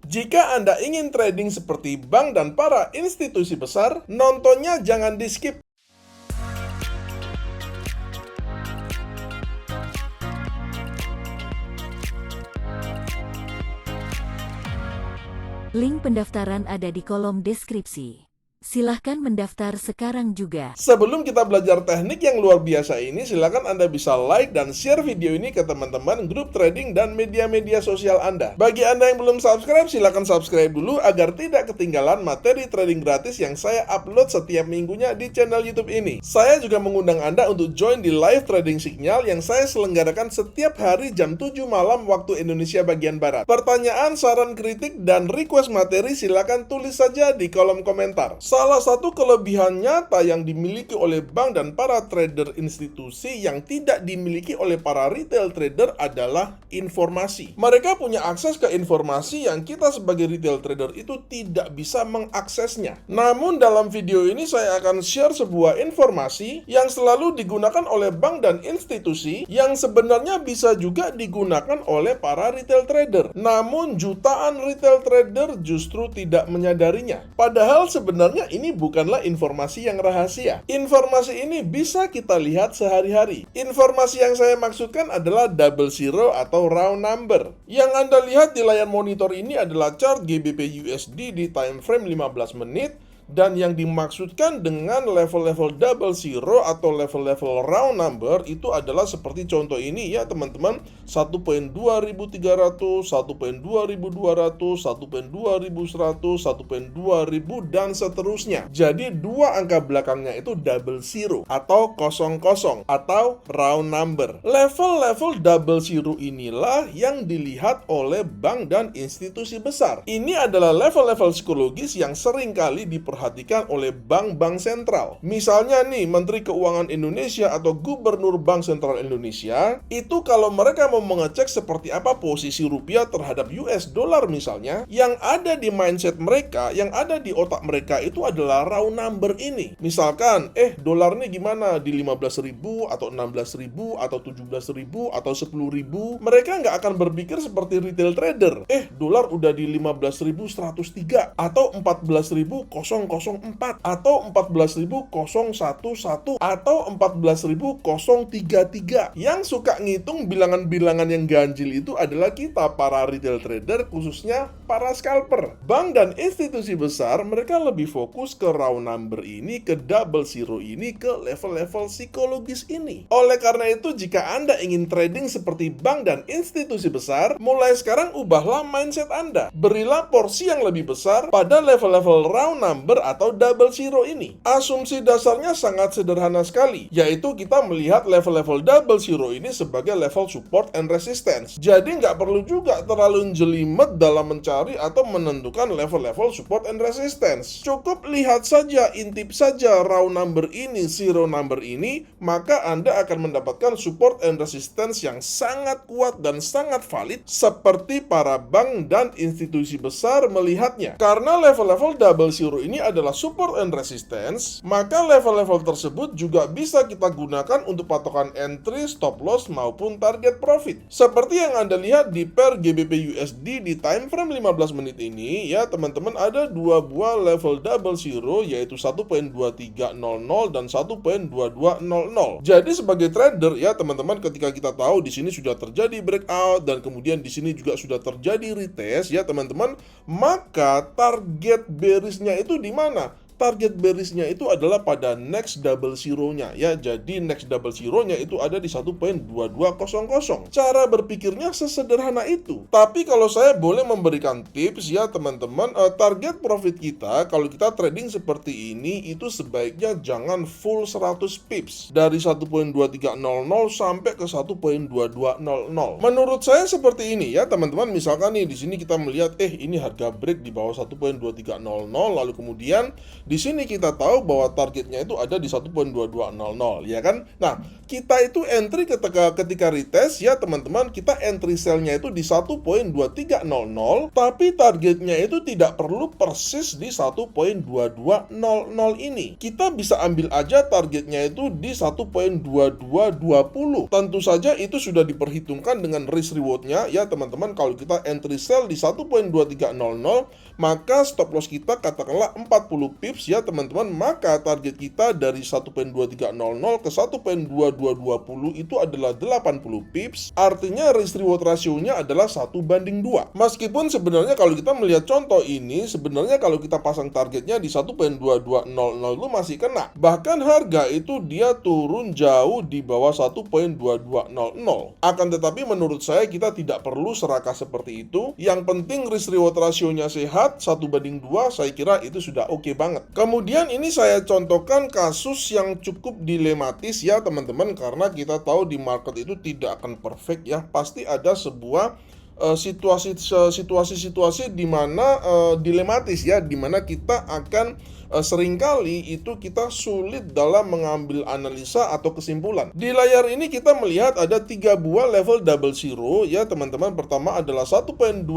Jika Anda ingin trading seperti bank dan para institusi besar, nontonnya jangan di-skip. Link pendaftaran ada di kolom deskripsi. Silahkan mendaftar sekarang juga. Sebelum kita belajar teknik yang luar biasa ini, silakan Anda bisa like dan share video ini ke teman-teman grup trading dan media-media sosial Anda. Bagi Anda yang belum subscribe, silakan subscribe dulu agar tidak ketinggalan materi trading gratis yang saya upload setiap minggunya di channel YouTube ini. Saya juga mengundang Anda untuk join di live trading signal yang saya selenggarakan setiap hari jam 7 malam waktu Indonesia bagian Barat. Pertanyaan, saran, kritik, dan request materi silakan tulis saja di kolom komentar. Salah satu kelebihan nyata yang dimiliki oleh bank dan para trader institusi yang tidak dimiliki oleh para retail trader adalah informasi. Mereka punya akses ke informasi yang kita sebagai retail trader itu tidak bisa mengaksesnya. Namun dalam video ini saya akan share sebuah informasi yang selalu digunakan oleh bank dan institusi yang sebenarnya bisa juga digunakan oleh para retail trader. Namun jutaan retail trader justru tidak menyadarinya. Padahal sebenarnya ini bukanlah informasi yang rahasia. Informasi ini bisa kita lihat sehari-hari. Informasi yang saya maksudkan adalah double zero atau round number. Yang Anda lihat di layar monitor ini adalah chart GBP USD di time frame 15 menit. Dan yang dimaksudkan dengan level-level double zero atau level-level round number itu adalah seperti contoh ini ya teman-teman, 1.2300, 1.2200, 1.2100, 1.2000 dan seterusnya. Jadi dua angka belakangnya itu double zero atau 00 atau round number. Level-level double zero inilah yang dilihat oleh bank dan institusi besar. Ini adalah level-level psikologis yang seringkali diperhatikan oleh bank-bank sentral. Misalnya nih, Menteri Keuangan Indonesia atau Gubernur Bank Sentral Indonesia, itu kalau mereka mau mengecek seperti apa posisi rupiah terhadap US dollar misalnya, yang ada di mindset mereka, yang ada di otak mereka itu adalah round number ini. Misalkan, dolar nih gimana? Di 15.000 atau 16.000 atau 17.000 atau 10.000, mereka nggak akan berpikir seperti retail trader. Dolar udah di 15.103 atau 14.004 atau 14.011 atau 14.033. Yang suka ngitung bilangan-bilangan yang ganjil itu adalah kita para retail trader, khususnya para scalper. Bank dan institusi besar mereka lebih fokus ke round number ini, ke double zero ini, ke level-level psikologis ini. Oleh karena itu, jika Anda ingin trading seperti bank dan institusi besar, mulai sekarang ubahlah mindset Anda. Berilah porsi yang lebih besar pada level-level round number atau double zero ini. Asumsi dasarnya sangat sederhana sekali, yaitu kita melihat level-level double zero ini sebagai level support and resistance. Jadi nggak perlu juga terlalu jelimet dalam mencari atau menentukan level-level support and resistance. Cukup lihat saja, intip saja round number ini, zero number ini, maka Anda akan mendapatkan support and resistance yang sangat kuat dan sangat valid seperti para bank dan institusi besar melihatnya. Karena level-level double zero ini adalah support and resistance, maka level-level tersebut juga bisa kita gunakan untuk patokan entry, stop loss maupun target profit. Seperti yang Anda lihat di pair GBP USD di time frame 15 menit ini ya teman-teman, ada dua buah level double zero yaitu 1.2300 dan 1.2200. Jadi sebagai trader ya teman-teman, ketika kita tahu di sini sudah terjadi breakout dan kemudian di sini juga sudah terjadi retest ya teman-teman, maka target bearishnya itu di mana? Target bearishnya itu adalah pada next double zero-nya ya. Jadi next double zero-nya itu ada di 1.2200. Cara berpikirnya sesederhana itu. Tapi kalau saya boleh memberikan tips ya teman-teman, target profit kita kalau kita trading seperti ini itu sebaiknya jangan full 100 pips dari 1.2300 sampai ke 1.2200. Menurut saya seperti ini ya teman-teman. Misalkan nih di sini kita melihat ini harga break di bawah 1.2300 lalu kemudian Di sini kita tahu bahwa targetnya itu ada di 1.2200, ya kan? Nah, kita itu entry ketika retest ya teman-teman, kita entry sell-nya itu di 1.2300, tapi targetnya itu tidak perlu persis di 1.2200 ini. Kita bisa ambil aja targetnya itu di 1.2220. Tentu saja itu sudah diperhitungkan dengan risk reward-nya ya teman-teman. Kalau kita entry sell di 1.2300, maka stop loss kita katakanlah 40 pips ya teman-teman, maka target kita dari 1.2300 ke 1.2220 itu adalah 80 pips, artinya risk reward rasionya adalah 1:2. Meskipun sebenarnya kalau kita melihat contoh ini, sebenarnya kalau kita pasang targetnya di 1.2200 itu masih kena, bahkan harga itu dia turun jauh di bawah 1.2200. Akan tetapi menurut saya kita tidak perlu serakah seperti itu, yang penting risk reward rasionya sehat, 1:2, saya kira itu sudah oke banget. Kemudian ini saya contohkan kasus yang cukup dilematis ya teman-teman, karena kita tahu di market itu tidak akan perfect ya, pasti ada sebuah situasi-situasi di mana dilematis ya, di mana kita akan seringkali itu kita sulit dalam mengambil analisa atau kesimpulan. Di layar ini kita melihat ada 3 buah level double zero ya teman-teman. Pertama adalah 1.2500,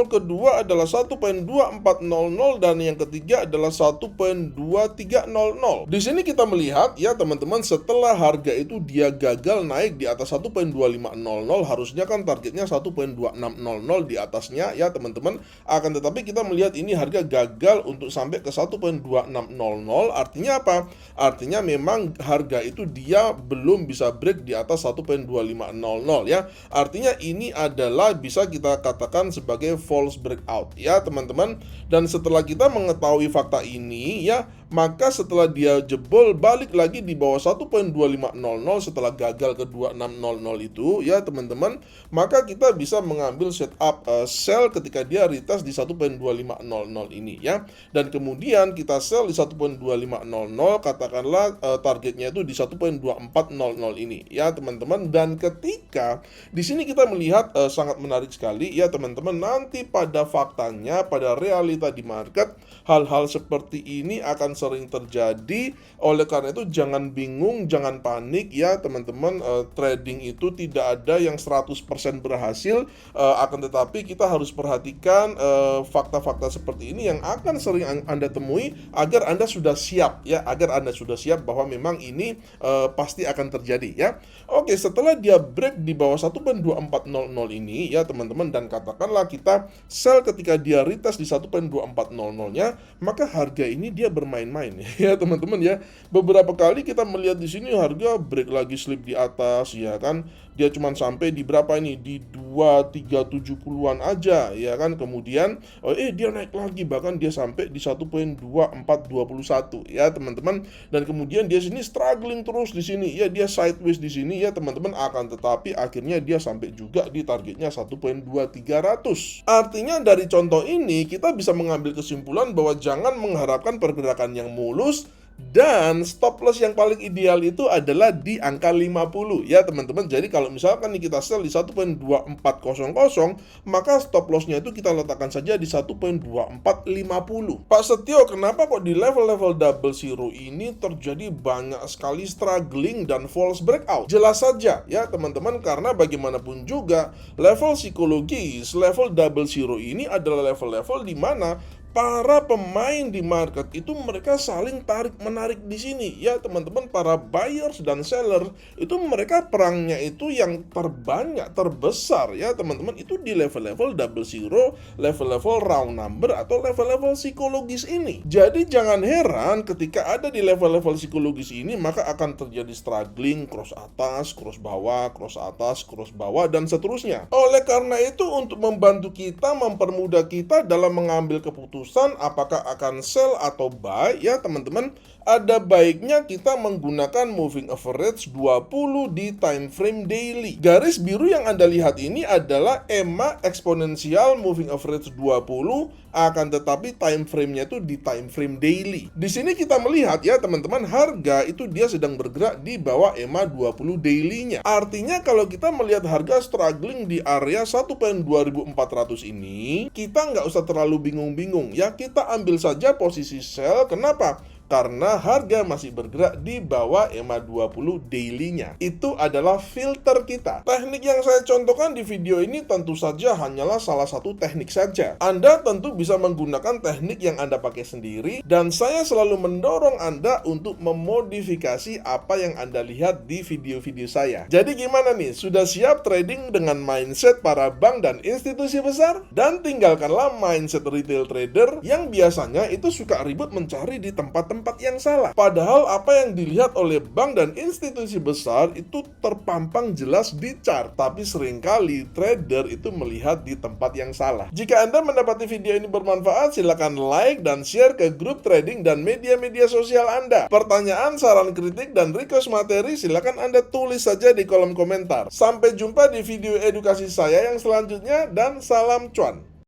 kedua adalah 1.2400, dan yang ketiga adalah 1.2300. Di sini kita melihat ya teman-teman, setelah harga itu dia gagal naik di atas 1.2500, harusnya kan targetnya 1.2600 di atasnya ya teman-teman. Akan tetapi kita melihat ini harga gagal untuk sampai ke 1.2600, artinya apa? Artinya memang harga itu dia belum bisa break di atas 1.2500 ya. Artinya ini adalah bisa kita katakan sebagai false breakout ya teman-teman. Dan setelah kita mengetahui fakta ini ya, maka setelah dia jebol balik lagi di bawah 1.2500 setelah gagal ke 2600 itu ya teman-teman, maka kita bisa mengambil setup sell ketika dia retest di 1.2500 ini ya. Dan kemudian kita sell di 1.2500, katakanlah targetnya itu di 1.2400 ini ya teman-teman. Dan ketika di sini kita melihat sangat menarik sekali ya teman-teman, nanti pada faktanya, pada realita di market, hal-hal seperti ini akan sering terjadi. Oleh karena itu jangan bingung, jangan panik ya teman-teman. Trading itu tidak ada yang 100% berhasil, akan tetapi kita harus perhatikan fakta-fakta seperti ini yang akan sering Anda temui agar Anda sudah siap ya, agar Anda sudah siap bahwa memang ini pasti akan terjadi ya. Oke, setelah dia break di bawah 1.2400 ini ya teman-teman, dan katakanlah kita sell ketika dia retest di 1.2400-nya, maka harga ini dia bermain-main ya teman-teman ya. Beberapa kali kita melihat di sini harga break lagi slip di atas ya kan. Dia cuma sampai di berapa ini, di 2370-an aja ya kan. Kemudian dia naik lagi, bahkan dia sampai di 1.2421 ya teman-teman. Dan kemudian dia sini struggling terus di sini ya, dia sideways di sini ya teman-teman. Akan tetapi akhirnya dia sampai juga di targetnya 1.2300. Artinya dari contoh ini kita bisa mengambil kesimpulan bahwa jangan mengharapkan pergerakan yang mulus, dan stop loss yang paling ideal itu adalah di angka 50 ya teman-teman. Jadi kalau misalkan nih kita sell di 1.2400, maka stop lossnya itu kita letakkan saja di 1.2450. Pak Setio, kenapa kok di level-level double zero ini terjadi banyak sekali struggling dan false breakout? Jelas saja ya teman-teman, karena bagaimanapun juga level psikologis, level double zero ini adalah level-level di mana para pemain di market itu mereka saling tarik-menarik di sini ya teman-teman. Para buyers dan seller itu mereka perangnya itu yang terbanyak, terbesar ya teman-teman, itu di level-level double zero, level-level round number atau level-level psikologis ini. Jadi jangan heran ketika ada di level-level psikologis ini, maka akan terjadi struggling, cross atas, cross bawah, cross atas, cross bawah, dan seterusnya. Oleh karena itu, untuk membantu kita, mempermudah kita dalam mengambil keputusan apakah akan sell atau buy ya teman-teman, ada baiknya kita menggunakan moving average 20 di time frame daily. Garis biru yang Anda lihat ini adalah EMA eksponensial moving average 20, akan tetapi time frame-nya itu di time frame daily. Di sini kita melihat ya teman-teman, harga itu dia sedang bergerak di bawah EMA 20 daily-nya. Artinya kalau kita melihat harga struggling di area 1.2400 ini, kita nggak usah terlalu bingung-bingung ya kita ambil saja posisi sell. Kenapa? Karena harga masih bergerak di bawah EMA 20 daily-nya. Itu adalah filter kita. Teknik yang saya contohkan di video ini tentu saja hanyalah salah satu teknik saja. Anda tentu bisa menggunakan teknik yang Anda pakai sendiri, dan saya selalu mendorong Anda untuk memodifikasi apa yang Anda lihat di video-video saya. Jadi gimana nih? Sudah siap trading dengan mindset para bank dan institusi besar? Dan tinggalkanlah mindset retail trader yang biasanya itu suka ribut mencari di tempat-tempat yang salah. Padahal apa yang dilihat oleh bank dan institusi besar itu terpampang jelas di chart, tapi seringkali trader itu melihat di tempat yang salah. Jika Anda mendapati video ini bermanfaat, silakan like dan share ke grup trading dan media-media sosial Anda. Pertanyaan, saran, kritik, dan request materi silakan Anda tulis saja di kolom komentar. Sampai jumpa di video edukasi saya yang selanjutnya, dan salam cuan.